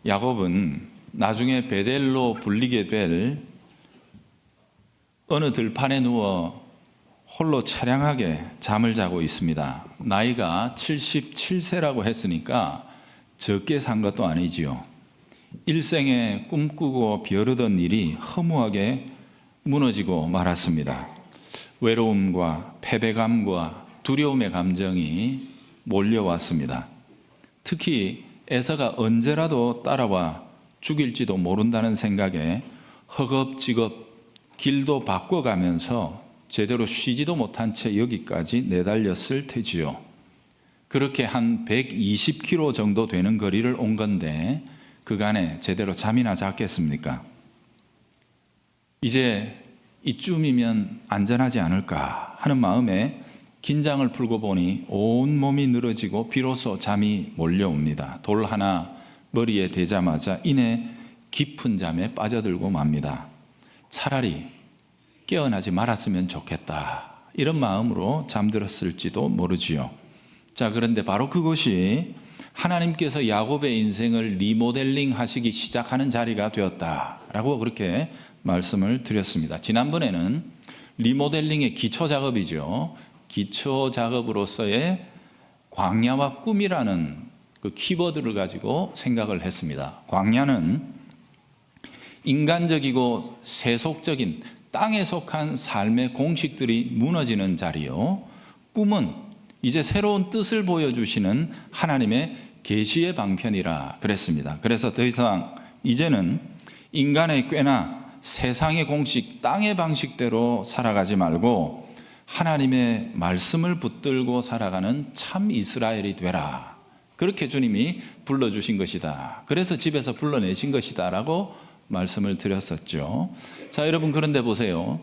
야곱은 나중에 베델로 불리게 될 어느 들판에 누워 홀로 처량하게 잠을 자고 있습니다. 나이가 77세라고 했으니까 적게 산 것도 아니지요. 일생에 꿈꾸고 벼르던 일이 허무하게 무너지고 말았습니다. 외로움과 패배감과 두려움의 감정이 몰려왔습니다. 특히 에서가 언제라도 따라와 죽일지도 모른다는 생각에 허겁지겁 길도 바꿔가면서 제대로 쉬지도 못한 채 여기까지 내달렸을 테지요. 그렇게 한 120km 정도 되는 거리를 온 건데 그간에 제대로 잠이나 잤겠습니까? 이제 이쯤이면 안전하지 않을까 하는 마음에 긴장을 풀고 보니 온몸이 늘어지고 비로소 잠이 몰려옵니다. 돌 하나 머리에 대자마자 이내 깊은 잠에 빠져들고 맙니다. 차라리 깨어나지 말았으면 좋겠다, 이런 마음으로 잠들었을지도 모르지요. 자, 그런데 바로 그것이 하나님께서 야곱의 인생을 리모델링 하시기 시작하는 자리가 되었다라고 그렇게 말씀을 드렸습니다. 지난번에는 리모델링의 기초 작업이죠. 기초 작업으로서의 광야와 꿈이라는 그 키워드를 가지고 생각을 했습니다. 광야는 인간적이고 세속적인 땅에 속한 삶의 공식들이 무너지는 자리요. 꿈은 이제 새로운 뜻을 보여주시는 하나님의 계시의 방편이라 그랬습니다. 그래서 더 이상 이제는 인간의 꾀나 세상의 공식, 땅의 방식대로 살아가지 말고 하나님의 말씀을 붙들고 살아가는 참 이스라엘이 되라, 그렇게 주님이 불러주신 것이다. 그래서 집에서 불러내신 것이다 라고 말씀을 드렸었죠. 자, 여러분, 그런데 보세요.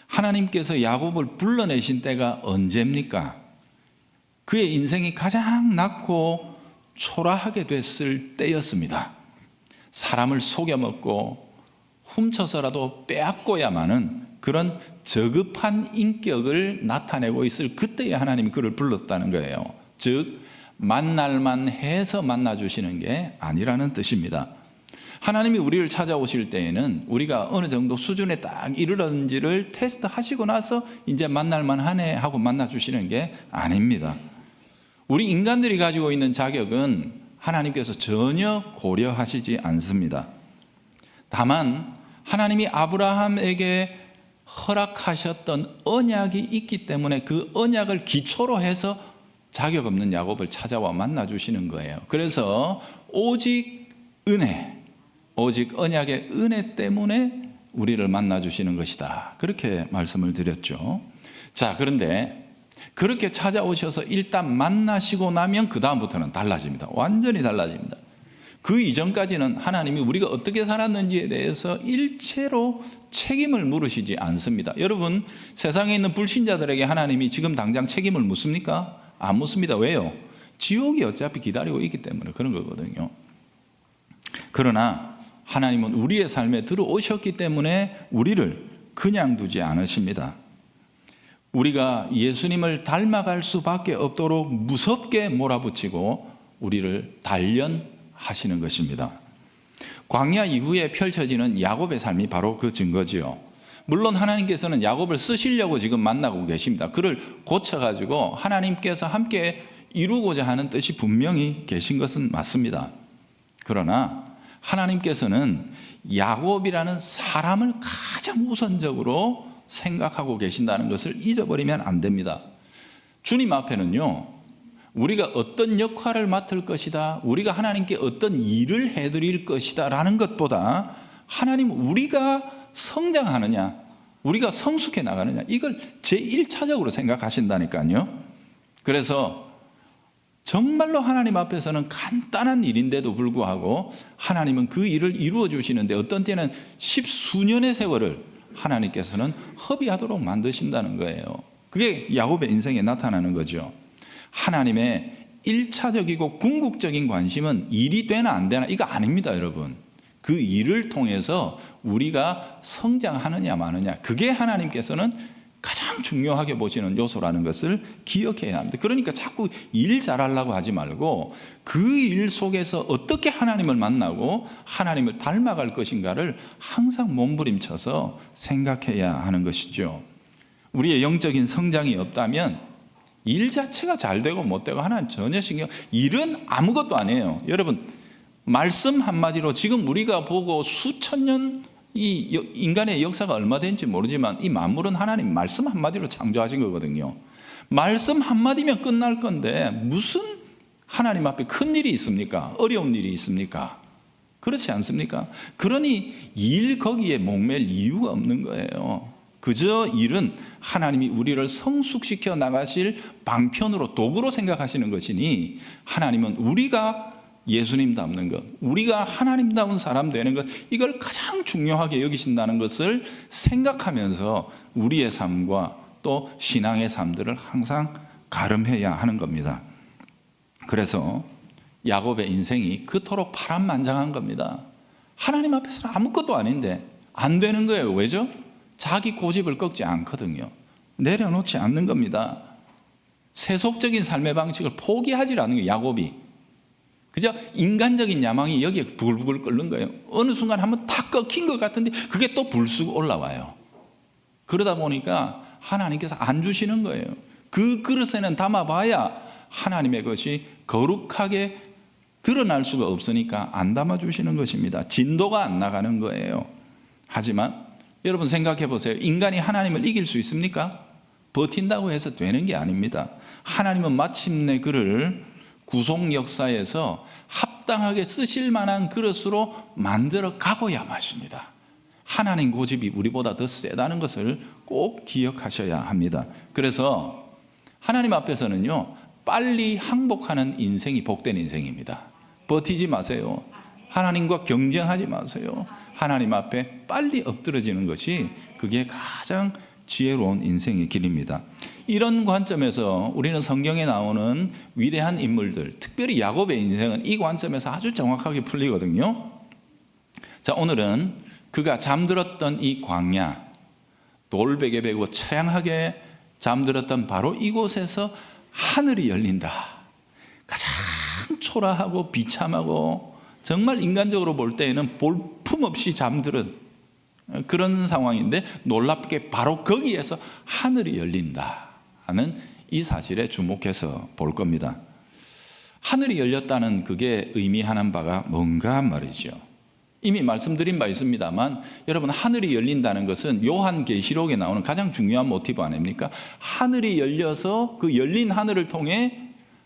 하나님께서 야곱을 불러내신 때가 언제입니까? 그의 인생이 가장 낮고 초라하게 됐을 때였습니다. 사람을 속여먹고 훔쳐서라도 빼앗고야만은 그런 저급한 인격을 나타내고 있을 그때에 하나님이 그를 불렀다는 거예요. 즉 만날만 해서 만나주시는 게 아니라는 뜻입니다. 하나님이 우리를 찾아오실 때에는 우리가 어느 정도 수준에 딱 이르렀는지를 테스트하시고 나서 이제 만날만 하네 하고 만나주시는 게 아닙니다. 우리 인간들이 가지고 있는 자격은 하나님께서 전혀 고려하시지 않습니다. 다만 하나님이 아브라함에게 허락하셨던 언약이 있기 때문에 그 언약을 기초로 해서 자격 없는 야곱을 찾아와 만나주시는 거예요. 그래서 오직 은혜, 오직 언약의 은혜 때문에 우리를 만나주시는 것이다, 그렇게 말씀을 드렸죠. 자, 그런데 그렇게 찾아오셔서 일단 만나시고 나면 그 다음부터는 달라집니다. 완전히 달라집니다. 그 이전까지는 하나님이 우리가 어떻게 살았는지에 대해서 일체로 책임을 물으시지 않습니다. 여러분, 세상에 있는 불신자들에게 하나님이 지금 당장 책임을 묻습니까? 안 묻습니다. 왜요? 지옥이 어차피 기다리고 있기 때문에 그런 거거든요. 그러나 하나님은 우리의 삶에 들어오셨기 때문에 우리를 그냥 두지 않으십니다. 우리가 예수님을 닮아갈 수밖에 없도록 무섭게 몰아붙이고 우리를 단련하시는 것입니다. 광야 이후에 펼쳐지는 야곱의 삶이 바로 그 증거지요. 물론 하나님께서는 야곱을 쓰시려고 지금 만나고 계십니다. 그를 고쳐가지고 하나님께서 함께 이루고자 하는 뜻이 분명히 계신 것은 맞습니다. 그러나 하나님께서는 야곱이라는 사람을 가장 우선적으로 생각하고 계신다는 것을 잊어버리면 안 됩니다. 주님 앞에는요, 우리가 어떤 역할을 맡을 것이다, 우리가 하나님께 어떤 일을 해드릴 것이다 라는 것보다 하나님 우리가 성장하느냐, 우리가 성숙해 나가느냐, 이걸 제1차적으로 생각하신다니까요. 그래서 정말로 하나님 앞에서는 간단한 일인데도 불구하고 하나님은 그 일을 이루어 주시는데 어떤 때는 십수년의 세월을 하나님께서는 허비하도록 만드신다는 거예요. 그게 야곱의 인생에 나타나는 거죠. 하나님의 1차적이고 궁극적인 관심은 일이 되나 안 되나 이거 아닙니다, 여러분. 그 일을 통해서 우리가 성장하느냐 마느냐, 그게 하나님께서는 가장 중요하게 보시는 요소라는 것을 기억해야 합니다. 그러니까 자꾸 일 잘하려고 하지 말고 그 일 속에서 어떻게 하나님을 만나고 하나님을 닮아갈 것인가를 항상 몸부림쳐서 생각해야 하는 것이죠. 우리의 영적인 성장이 없다면 일 자체가 잘 되고 못 되고 하나는 전혀 일은 아무것도 아니에요. 여러분, 말씀 한마디로 지금 우리가 보고 수천 년 이 인간의 역사가 얼마 된지 모르지만 이 만물은 하나님 말씀 한마디로 창조하신 거거든요. 말씀 한마디면 끝날 건데 무슨 하나님 앞에 큰 일이 있습니까? 어려운 일이 있습니까? 그렇지 않습니까? 그러니 일 거기에 목맬 이유가 없는 거예요. 그저 일은 하나님이 우리를 성숙시켜 나가실 방편으로 도구로 생각하시는 것이니 하나님은 우리가 예수님 닮는 것, 우리가 하나님다운 사람 되는 것, 이걸 가장 중요하게 여기신다는 것을 생각하면서 우리의 삶과 또 신앙의 삶들을 항상 가름해야 하는 겁니다. 그래서 야곱의 인생이 그토록 파란만장한 겁니다. 하나님 앞에서는 아무것도 아닌데 안 되는 거예요. 왜죠? 자기 고집을 꺾지 않거든요. 내려놓지 않는 겁니다. 세속적인 삶의 방식을 포기하지 않는 거예요. 야곱이 그저 인간적인 야망이 여기에 부글부글 끓는 거예요. 어느 순간 한번 탁 꺾인 것 같은데 그게 또 불쑥 올라와요. 그러다 보니까 하나님께서 안 주시는 거예요. 그 그릇에는 담아봐야 하나님의 것이 거룩하게 드러날 수가 없으니까 안 담아주시는 것입니다. 진도가 안 나가는 거예요. 하지만 여러분 생각해 보세요. 인간이 하나님을 이길 수 있습니까? 버틴다고 해서 되는 게 아닙니다. 하나님은 마침내 그를 구속 역사에서 합당하게 쓰실 만한 그릇으로 만들어 가고야 마십니다. 하나님 고집이 우리보다 더 세다는 것을 꼭 기억하셔야 합니다. 그래서 하나님 앞에서는요, 빨리 항복하는 인생이 복된 인생입니다. 버티지 마세요. 하나님과 경쟁하지 마세요. 하나님 앞에 빨리 엎드러지는 것이 그게 가장 지혜로운 인생의 길입니다. 이런 관점에서 우리는 성경에 나오는 위대한 인물들, 특별히 야곱의 인생은 이 관점에서 아주 정확하게 풀리거든요. 자, 오늘은 그가 잠들었던 이 광야, 돌베개 베고 처량하게 잠들었던 바로 이곳에서 하늘이 열린다. 가장 초라하고 비참하고 정말 인간적으로 볼 때에는 볼품없이 잠들은 그런 상황인데 놀랍게 바로 거기에서 하늘이 열린다 하는 이 사실에 주목해서 볼 겁니다. 하늘이 열렸다는 그게 의미하는 바가 뭔가 말이죠. 이미 말씀드린 바 있습니다만 여러분, 하늘이 열린다는 것은 요한계시록에 나오는 가장 중요한 모티브 아닙니까? 하늘이 열려서 그 열린 하늘을 통해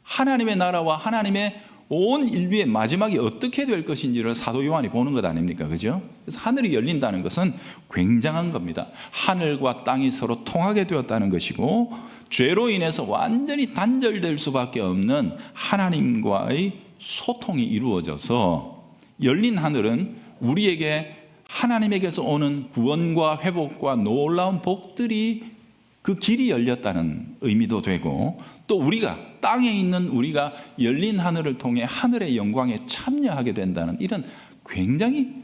하나님의 나라와 하나님의 온 인류의 마지막이 어떻게 될 것인지를 사도 요한이 보는 것 아닙니까? 그죠? 그래서 하늘이 열린다는 것은 굉장한 겁니다. 하늘과 땅이 서로 통하게 되었다는 것이고, 죄로 인해서 완전히 단절될 수밖에 없는 하나님과의 소통이 이루어져서 열린 하늘은 우리에게 하나님에게서 오는 구원과 회복과 놀라운 복들이 그 길이 열렸다는 의미도 되고, 또 우리가 땅에 있는 우리가 열린 하늘을 통해 하늘의 영광에 참여하게 된다는 이런 굉장히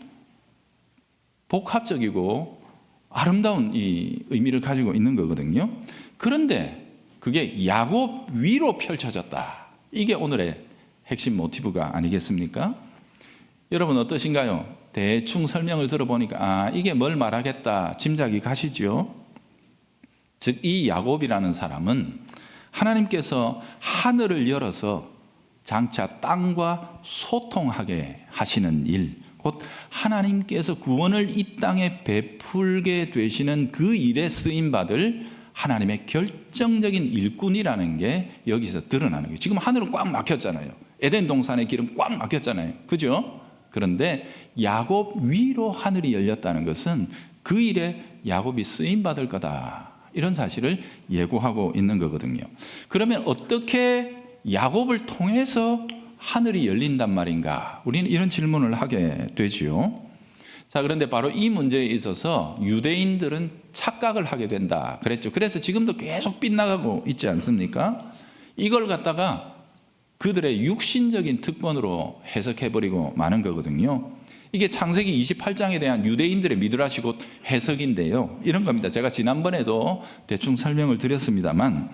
복합적이고 아름다운 이 의미를 가지고 있는 거거든요. 그런데 그게 야곱 위로 펼쳐졌다. 이게 오늘의 핵심 모티브가 아니겠습니까? 여러분 어떠신가요? 대충 설명을 들어보니까 이게 뭘 말하겠다 짐작이 가시죠? 즉 이 야곱이라는 사람은 하나님께서 하늘을 열어서 장차 땅과 소통하게 하시는 일, 곧 하나님께서 구원을 이 땅에 베풀게 되시는 그 일에 쓰임받을 하나님의 결정적인 일꾼이라는 게 여기서 드러나는 거예요. 지금 하늘은 꽉 막혔잖아요. 에덴 동산의 길은 꽉 막혔잖아요. 그죠? 그런데 야곱 위로 하늘이 열렸다는 것은 그 일에 야곱이 쓰임받을 거다, 이런 사실을 예고하고 있는 거거든요. 그러면 어떻게 야곱을 통해서 하늘이 열린단 말인가? 우리는 이런 질문을 하게 되지요. 자, 그런데 바로 이 문제에 있어서 유대인들은 착각을 하게 된다 그랬죠. 그래서 지금도 계속 빗나가고 있지 않습니까? 이걸 갖다가 그들의 육신적인 특권으로 해석해버리고 마는 거거든요. 이게 창세기 28장에 대한 유대인들의 미드라시 곧 해석인데요. 이런 겁니다. 제가 지난번에도 대충 설명을 드렸습니다만,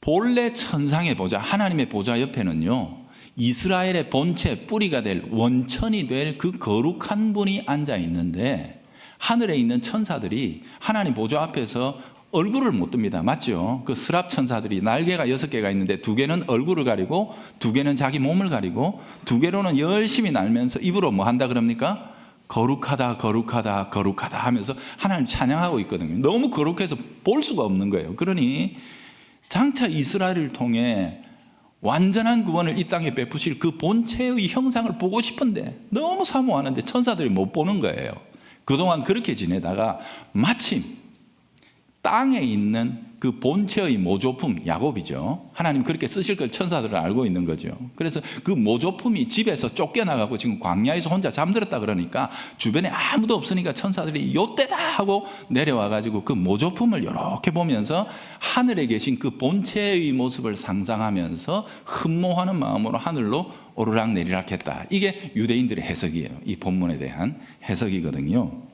본래 천상의 보좌, 하나님의 보좌 옆에는요, 이스라엘의 본체, 뿌리가 될, 원천이 될 그 거룩한 분이 앉아 있는데, 하늘에 있는 천사들이 하나님 보좌 앞에서 얼굴을 못 듭니다. 맞죠? 그 스랍 천사들이 날개가 6개가 있는데 2개는 얼굴을 가리고 2개는 자기 몸을 가리고 2개로는 열심히 날면서 입으로 뭐 한다 그럽니까? 거룩하다, 거룩하다, 거룩하다 하면서 하나님 찬양하고 있거든요. 너무 거룩해서 볼 수가 없는 거예요. 그러니 장차 이스라엘을 통해 완전한 구원을 이 땅에 베푸실 그 본체의 형상을 보고 싶은데 너무 사모하는데 천사들이 못 보는 거예요. 그동안 그렇게 지내다가 마침 땅에 있는 그 본체의 모조품, 야곱이죠. 하나님 그렇게 쓰실 걸 천사들은 알고 있는 거죠. 그래서 그 모조품이 집에서 쫓겨나가고 지금 광야에서 혼자 잠들었다 그러니까 주변에 아무도 없으니까 천사들이 요때다 하고 내려와가지고 그 모조품을 이렇게 보면서 하늘에 계신 그 본체의 모습을 상상하면서 흠모하는 마음으로 하늘로 오르락 내리락 했다. 이게 유대인들의 해석이에요. 이 본문에 대한 해석이거든요.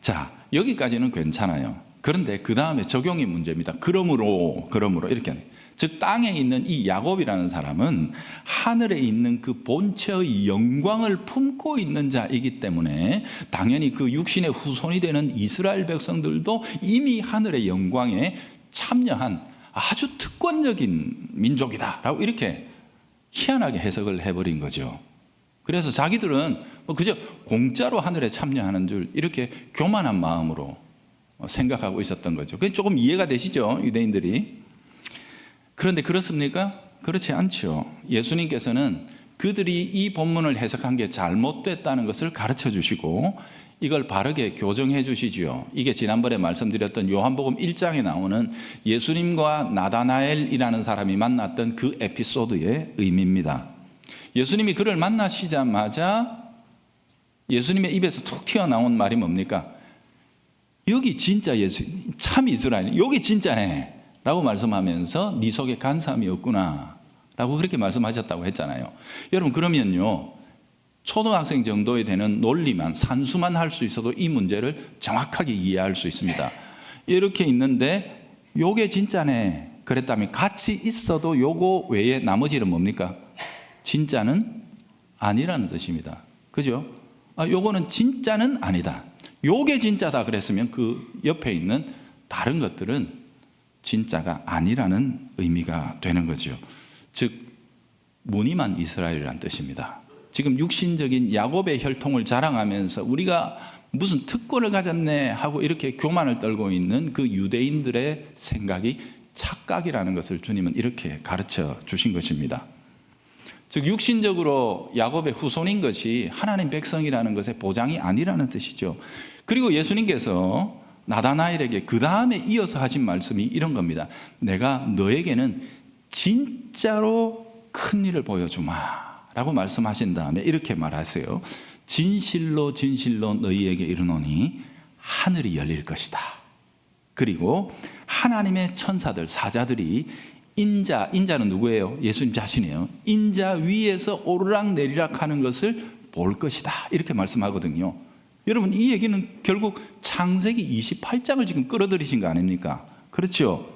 자, 여기까지는 괜찮아요. 그런데 그 다음에 적용이 문제입니다. 그러므로 이렇게, 즉 땅에 있는 이 야곱이라는 사람은 하늘에 있는 그 본체의 영광을 품고 있는 자이기 때문에 당연히 그 육신의 후손이 되는 이스라엘 백성들도 이미 하늘의 영광에 참여한 아주 특권적인 민족이다라고 이렇게 희한하게 해석을 해버린 거죠. 그래서 자기들은 그저 공짜로 하늘에 참여하는 줄 이렇게 교만한 마음으로 생각하고 있었던 거죠. 그게 조금 이해가 되시죠? 유대인들이. 그런데 그렇습니까? 그렇지 않죠. 예수님께서는 그들이 이 본문을 해석한 게 잘못됐다는 것을 가르쳐 주시고 이걸 바르게 교정해 주시지요. 이게 지난번에 말씀드렸던 요한복음 1장에 나오는 예수님과 나다나엘이라는 사람이 만났던 그 에피소드의 의미입니다. 예수님이 그를 만나시자마자 예수님의 입에서 툭 튀어나온 말이 뭡니까? 여기 진짜 예수, 참 이스라엘, 여기 진짜네 라고 말씀하면서 네 속에 간사함이 없구나 라고 그렇게 말씀하셨다고 했잖아요. 여러분 그러면요, 초등학생 정도에 되는 논리만, 산수만 할 수 있어도 이 문제를 정확하게 이해할 수 있습니다. 이렇게 있는데 요게 진짜네 그랬다면 같이 있어도 요거 외에 나머지는 뭡니까? 진짜는 아니라는 뜻입니다. 그죠? 요거는 진짜는 아니다. 요게 진짜다 그랬으면 그 옆에 있는 다른 것들은 진짜가 아니라는 의미가 되는 거죠. 즉 무늬만 이스라엘이라는 뜻입니다. 지금 육신적인 야곱의 혈통을 자랑하면서 우리가 무슨 특권을 가졌네 하고 이렇게 교만을 떨고 있는 그 유대인들의 생각이 착각이라는 것을 주님은 이렇게 가르쳐 주신 것입니다. 즉 육신적으로 야곱의 후손인 것이 하나님 백성이라는 것의 보장이 아니라는 뜻이죠. 그리고 예수님께서 나다나엘에게 그 다음에 이어서 하신 말씀이 이런 겁니다. 내가 너에게는 진짜로 큰 일을 보여주마 라고 말씀하신 다음에 이렇게 말하세요. 진실로 진실로 너희에게 이르노니 하늘이 열릴 것이다. 그리고 하나님의 천사들, 사자들이 인자는 누구예요? 예수님 자신이에요. 인자 위에서 오르락 내리락 하는 것을 볼 것이다. 이렇게 말씀하거든요. 여러분 이 얘기는 결국 창세기 28장을 지금 끌어들이신 거 아닙니까? 그렇죠?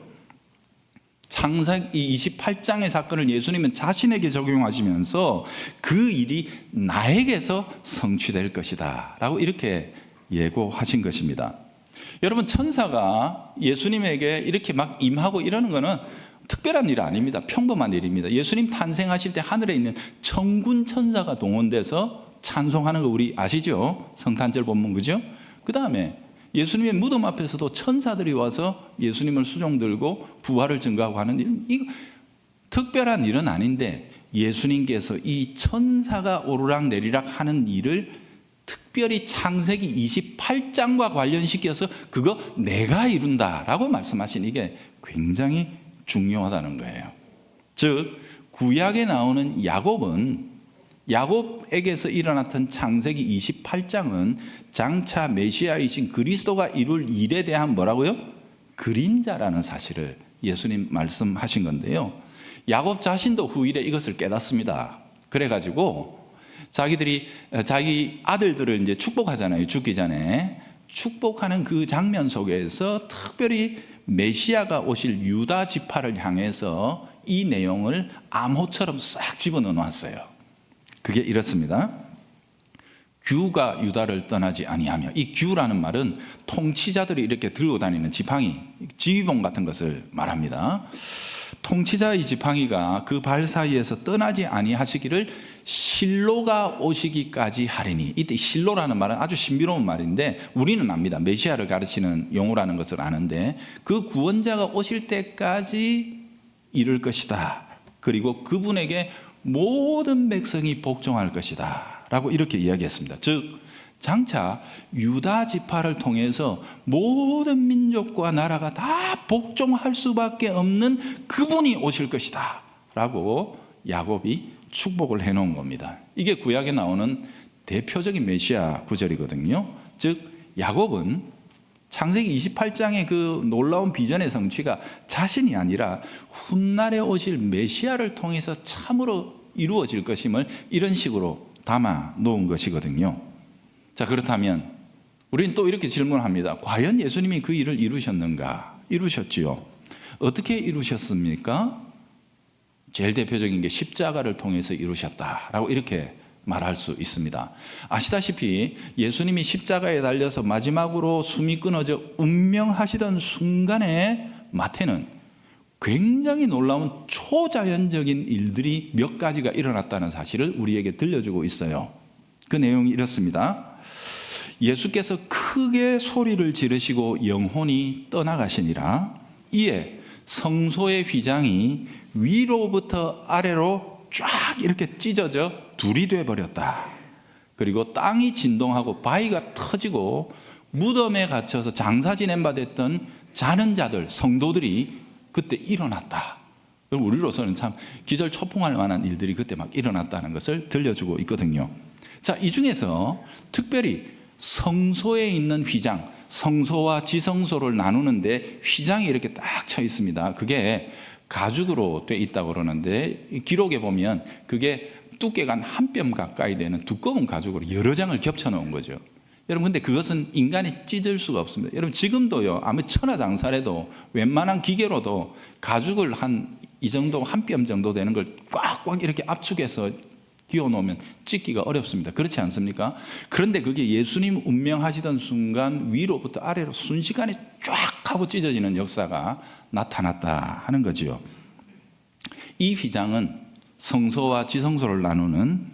창세기 28장의 사건을 예수님은 자신에게 적용하시면서 그 일이 나에게서 성취될 것이다 라고 이렇게 예고하신 것입니다. 여러분 천사가 예수님에게 이렇게 막 임하고 이러는 거는 특별한 일 아닙니다. 평범한 일입니다. 예수님 탄생하실 때 하늘에 있는 천군 천사가 동원돼서 찬송하는 거 우리 아시죠? 성탄절 본문 그죠? 그 다음에 예수님의 무덤 앞에서도 천사들이 와서 예수님을 수종 들고 부활을 증거하고 하는 일, 이거 특별한 일은 아닌데 예수님께서 이 천사가 오르락 내리락 하는 일을 특별히 창세기 28장과 관련시켜서 그거 내가 이룬다라고 말씀하신 이게 굉장히 중요하다는 거예요. 즉 구약에 나오는 야곱에게서 일어났던 창세기 28장은 장차 메시아이신 그리스도가 이룰 일에 대한 뭐라고요? 그림자라는 사실을 예수님 말씀하신 건데요. 야곱 자신도 후일에 이것을 깨닫습니다. 그래가지고 자기들이 자기 아들들을 이제 축복하잖아요. 죽기 전에 축복하는 그 장면 속에서 특별히 메시아가 오실 유다 지파를 향해서 이 내용을 암호처럼 싹 집어넣어 놨어요. 그게 이렇습니다. 규가 유다를 떠나지 아니하며, 이 규라는 말은 통치자들이 이렇게 들고 다니는 지팡이, 지휘봉 같은 것을 말합니다. 통치자의 지팡이가 그 발 사이에서 떠나지 아니하시기를 실로가 오시기까지 하리니. 이때 실로라는 말은 아주 신비로운 말인데 우리는 압니다. 메시아를 가르치는 용어라는 것을 아는데, 그 구원자가 오실 때까지 이를 것이다. 그리고 그분에게 모든 백성이 복종할 것이다 라고 이렇게 이야기했습니다. 즉 장차 유다 지파를 통해서 모든 민족과 나라가 다 복종할 수밖에 없는 그분이 오실 것이다 라고 야곱이 축복을 해놓은 겁니다. 이게 구약에 나오는 대표적인 메시아 구절이거든요. 즉 야곱은 창세기 28장의 그 놀라운 비전의 성취가 자신이 아니라 훗날에 오실 메시아를 통해서 참으로 이루어질 것임을 이런 식으로 담아 놓은 것이거든요. 자, 그렇다면 우리는 또 이렇게 질문합니다. 과연 예수님이 그 일을 이루셨는가? 이루셨지요. 어떻게 이루셨습니까? 제일 대표적인 게 십자가를 통해서 이루셨다라고 이렇게 말할 수 있습니다. 아시다시피 예수님이 십자가에 달려서 마지막으로 숨이 끊어져 운명하시던 순간에 마태는 굉장히 놀라운 초자연적인 일들이 몇 가지가 일어났다는 사실을 우리에게 들려주고 있어요. 그 내용이 이렇습니다. 예수께서 크게 소리를 지르시고 영혼이 떠나가시니라. 이에 성소의 휘장이 위로부터 아래로 쫙 이렇게 찢어져 둘이 돼버렸다. 그리고 땅이 진동하고 바위가 터지고 무덤에 갇혀서 장사 지낸 바 됐던 자는 자들, 성도들이 그때 일어났다. 우리로서는 참 기절초풍할 만한 일들이 그때 막 일어났다는 것을 들려주고 있거든요. 자, 이 중에서 특별히 성소에 있는 휘장, 성소와 지성소를 나누는데 휘장이 이렇게 딱 쳐 있습니다. 그게 가죽으로 돼 있다고 그러는데 기록에 보면 그게 두께가 한 뼘 가까이 되는 두꺼운 가죽으로 여러 장을 겹쳐 놓은 거죠. 여러분, 근데 그것은 인간이 찢을 수가 없습니다. 여러분, 지금도요, 아무리 천하장사라도 웬만한 기계로도 가죽을 한 이 정도, 한 뼘 정도 되는 걸 꽉꽉 이렇게 압축해서 끼워 놓으면 찢기가 어렵습니다. 그렇지 않습니까? 그런데 그게 예수님 운명하시던 순간 위로부터 아래로 순식간에 쫙 하고 찢어지는 역사가 나타났다 하는 거지요. 이 휘장은 성소와 지성소를 나누는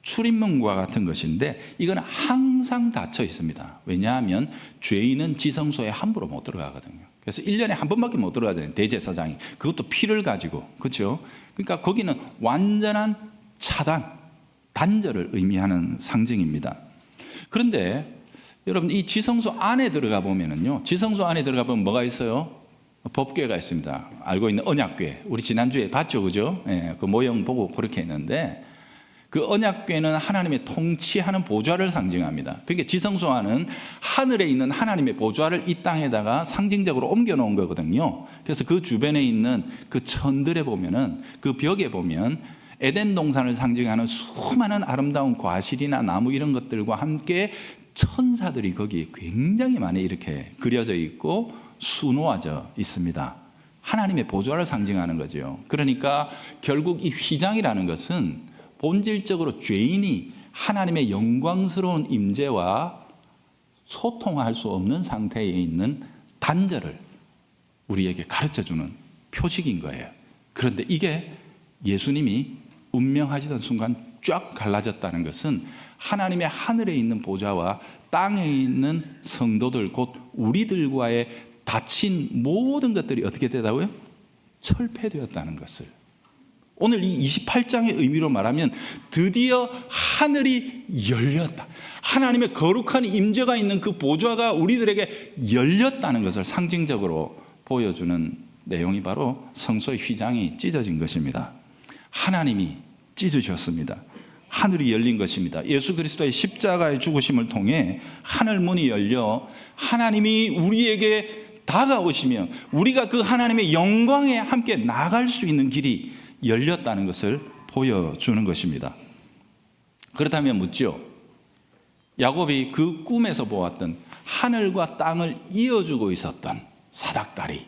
출입문과 같은 것인데 이건 항상 닫혀 있습니다. 왜냐하면 죄인은 지성소에 함부로 못 들어가거든요. 그래서 1년에 한 번밖에 못 들어가잖아요. 대제사장이. 그것도 피를 가지고. 그렇죠? 그러니까 거기는 완전한 차단, 단절을 의미하는 상징입니다. 그런데 여러분, 이 지성소 안에 들어가 보면은요, 지성소 안에 들어가 보면 뭐가 있어요? 법궤가 있습니다. 알고 있는 언약궤. 우리 지난주에 봤죠, 그죠? 예, 그 모형 보고 그렇게 했는데, 그 언약궤는 하나님의 통치하는 보좌를 상징합니다. 그게 지성소 안은 하늘에 있는 하나님의 보좌를 이 땅에다가 상징적으로 옮겨 놓은 거거든요. 그래서 그 주변에 있는 그 천들에 보면은, 그 벽에 보면 에덴 동산을 상징하는 수많은 아름다운 과실이나 나무 이런 것들과 함께 천사들이 거기 굉장히 많이 이렇게 그려져 있고 수놓아져 있습니다. 하나님의 보좌를 상징하는 거죠. 그러니까 결국 이 휘장이라는 것은 본질적으로 죄인이 하나님의 영광스러운 임재와 소통할 수 없는 상태에 있는 단절을 우리에게 가르쳐주는 표식인 거예요. 그런데 이게 예수님이 운명하시던 순간 쫙 갈라졌다는 것은 하나님의 하늘에 있는 보좌와 땅에 있는 성도들, 곧 우리들과의 닫힌 모든 것들이 어떻게 되다고요? 철폐되었다는 것을. 오늘 이 28장의 의미로 말하면 드디어 하늘이 열렸다. 하나님의 거룩한 임재가 있는 그 보좌가 우리들에게 열렸다는 것을 상징적으로 보여주는 내용이 바로 성소의 휘장이 찢어진 것입니다. 하나님이 찢으셨습니다. 하늘이 열린 것입니다. 예수 그리스도의 십자가의 죽으심을 통해 하늘 문이 열려 하나님이 우리에게 다가오시며 우리가 그 하나님의 영광에 함께 나갈 수 있는 길이 열렸다는 것을 보여주는 것입니다. 그렇다면 묻죠. 야곱이 그 꿈에서 보았던 하늘과 땅을 이어주고 있었던 사닥다리,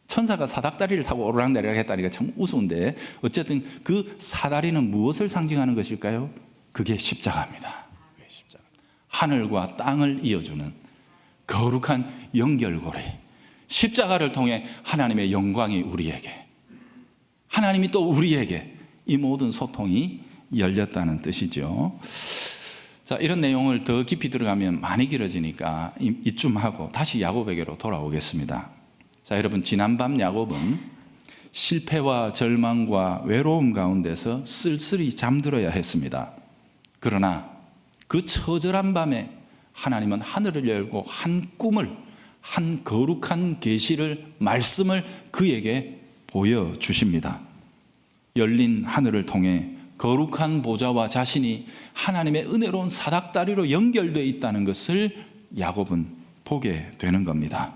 천사가 사닥다리를 타고 오르락내리락 했다니까 참 우스운데, 어쨌든 그 사다리는 무엇을 상징하는 것일까요? 그게 십자가입니다. 십자가. 하늘과 땅을 이어주는 거룩한 연결고리, 십자가를 통해 하나님의 영광이 우리에게, 하나님이 또 우리에게, 이 모든 소통이 열렸다는 뜻이죠. 자, 이런 내용을 더 깊이 들어가면 많이 길어지니까 이쯤 하고 다시 야곱에게로 돌아오겠습니다. 자, 여러분, 지난밤 야곱은 실패와 절망과 외로움 가운데서 쓸쓸히 잠들어야 했습니다. 그러나 그 처절한 밤에 하나님은 하늘을 열고 한 꿈을, 한 거룩한 계시를, 말씀을 그에게 보여주십니다. 열린 하늘을 통해 거룩한 보좌와 자신이 하나님의 은혜로운 사닥다리로 연결되어 있다는 것을 야곱은 보게 되는 겁니다.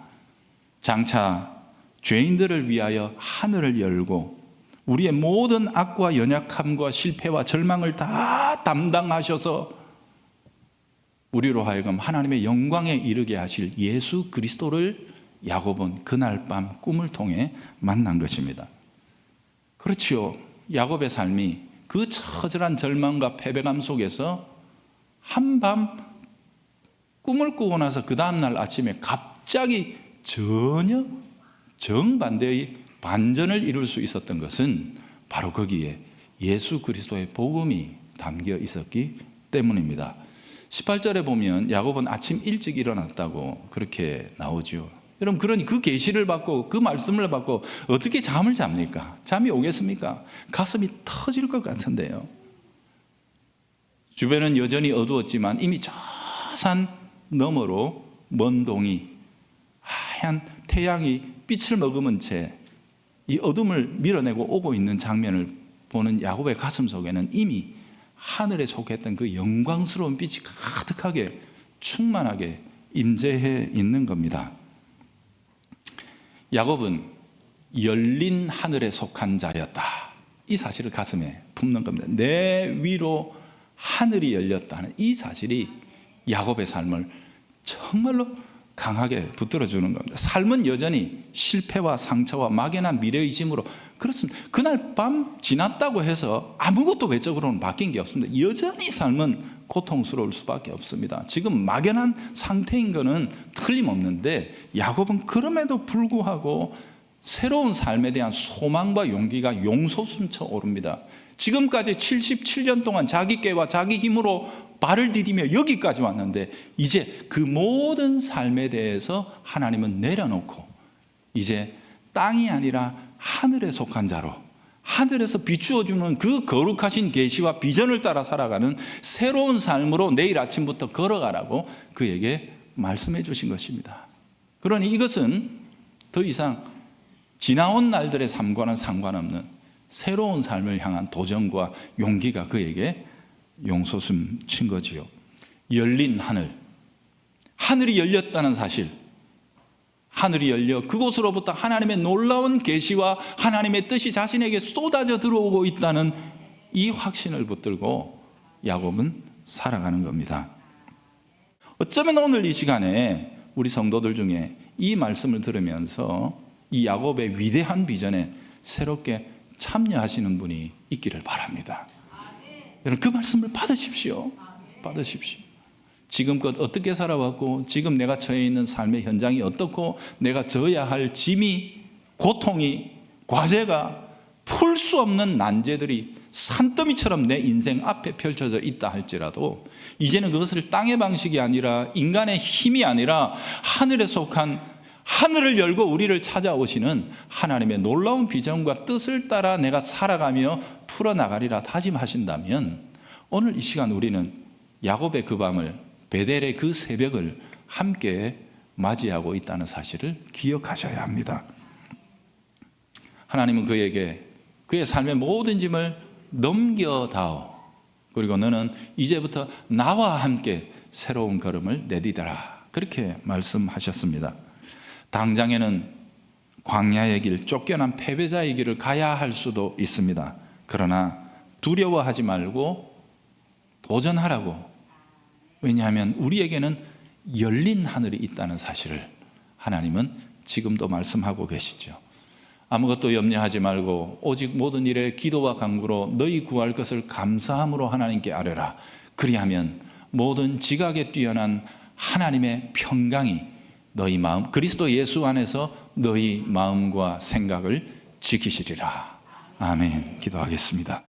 장차 죄인들을 위하여 하늘을 열고 우리의 모든 악과 연약함과 실패와 절망을 다 담당하셔서 우리로 하여금 하나님의 영광에 이르게 하실 예수 그리스도를 야곱은 그날 밤 꿈을 통해 만난 것입니다. 그렇지요. 야곱의 삶이 그 처절한 절망과 패배감 속에서 한밤 꿈을 꾸고 나서 그 다음날 아침에 갑자기 전혀 정반대의 반전을 이룰 수 있었던 것은 바로 거기에 예수 그리스도의 복음이 담겨 있었기 때문입니다. 18절에 보면 야곱은 아침 일찍 일어났다고 그렇게 나오죠. 여러분, 그러니 그 계시를 받고 그 말씀을 받고 어떻게 잠을 잡니까? 잠이 오겠습니까? 가슴이 터질 것 같은데요. 주변은 여전히 어두웠지만 이미 저 산 너머로 먼 동이 하얀 태양이 빛을 머금은 채 이 어둠을 밀어내고 오고 있는 장면을 보는 야곱의 가슴 속에는 이미 하늘에 속했던 그 영광스러운 빛이 가득하게 충만하게 임재해 있는 겁니다. 야곱은 열린 하늘에 속한 자였다, 이 사실을 가슴에 품는 겁니다. 내 위로 하늘이 열렸다는 이 사실이 야곱의 삶을 정말로 강하게 붙들어주는 겁니다. 삶은 여전히 실패와 상처와 막연한 미래의심으로 그렇습니다. 그날 밤 지났다고 해서 아무것도 외적으로는 바뀐 게 없습니다. 여전히 삶은 고통스러울 수밖에 없습니다. 지금 막연한 상태인 것은 틀림없는데 야곱은 그럼에도 불구하고 새로운 삶에 대한 소망과 용기가 용솟음쳐 오릅니다. 지금까지 77년 동안 자기 깨와 자기 힘으로 발을 디디며 여기까지 왔는데 이제 그 모든 삶에 대해서 하나님은 내려놓고 이제 땅이 아니라 하늘에 속한 자로, 하늘에서 비추어주는 그 거룩하신 계시와 비전을 따라 살아가는 새로운 삶으로 내일 아침부터 걸어가라고 그에게 말씀해 주신 것입니다. 그러니 이것은 더 이상 지나온 날들의 삶과는 상관없는 새로운 삶을 향한 도전과 용기가 그에게 용솟음 친 거지요. 열린 하늘, 하늘이 열렸다는 사실, 하늘이 열려 그곳으로부터 하나님의 놀라운 계시와 하나님의 뜻이 자신에게 쏟아져 들어오고 있다는 이 확신을 붙들고 야곱은 살아가는 겁니다. 어쩌면 오늘 이 시간에 우리 성도들 중에 이 말씀을 들으면서 이 야곱의 위대한 비전에 새롭게 참여하시는 분이 있기를 바랍니다. 여러분, 그 말씀을 받으십시오. 받으십시오. 지금껏 어떻게 살아왔고 지금 내가 처해 있는 삶의 현장이 어떻고 내가 져야 할 짐이, 고통이, 과제가, 풀 수 없는 난제들이 산더미처럼 내 인생 앞에 펼쳐져 있다 할지라도 이제는 그것을 땅의 방식이 아니라 인간의 힘이 아니라 하늘에 속한, 하늘을 열고 우리를 찾아오시는 하나님의 놀라운 비전과 뜻을 따라 내가 살아가며 풀어나가리라 다짐하신다면 오늘 이 시간 우리는 야곱의 그 밤을, 베델의 그 새벽을 함께 맞이하고 있다는 사실을 기억하셔야 합니다. 하나님은 그에게 그의 삶의 모든 짐을 넘겨다오, 그리고 너는 이제부터 나와 함께 새로운 걸음을 내디뎌라, 그렇게 말씀하셨습니다. 당장에는 광야의 길, 쫓겨난 패배자의 길을 가야 할 수도 있습니다. 그러나 두려워하지 말고 도전하라고. 왜냐하면 우리에게는 열린 하늘이 있다는 사실을 하나님은 지금도 말씀하고 계시죠. 아무것도 염려하지 말고 오직 모든 일에 기도와 간구로 너희 구할 것을 감사함으로 하나님께 아뢰라. 그리하면 모든 지각에 뛰어난 하나님의 평강이 너희 마음, 그리스도 예수 안에서 너희 마음과 생각을 지키시리라. 아멘. 기도하겠습니다.